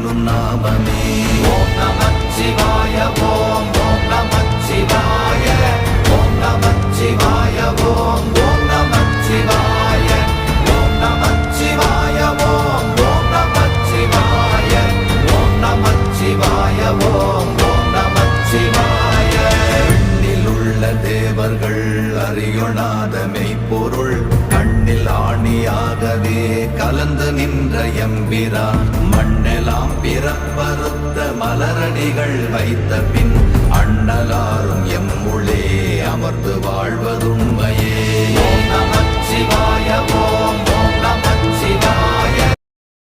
சொல்லும் நாமமே. ஓம் நமச்சிவாய ஓம் ஓம் நமச்சிவாய ஓம் நமச்சிவாய ஓம் ஓம் நமச்சிவாய ஓம் நமச்சிவாய ஓம் ஓம் நமச்சிவாய ஓம் நமச்சிவாய ஓம் ஓம் நமச்சிவாய. எண்ணில் உள்ள தேவர்கள் அறியொணாத மெய்ப்பொருள் கண்ணில் ஆணியாகவே கலந்து நின்ற எம்பிரான் மண்ணெல்லாம் பிறப்பறுத்த மலரடிகள் வைத்த பின் அண்ணலாரும் எம்முளே அமர்ந்து வாழ்வதுண்மையே. ஓம் நமச்சிவாய ஓம்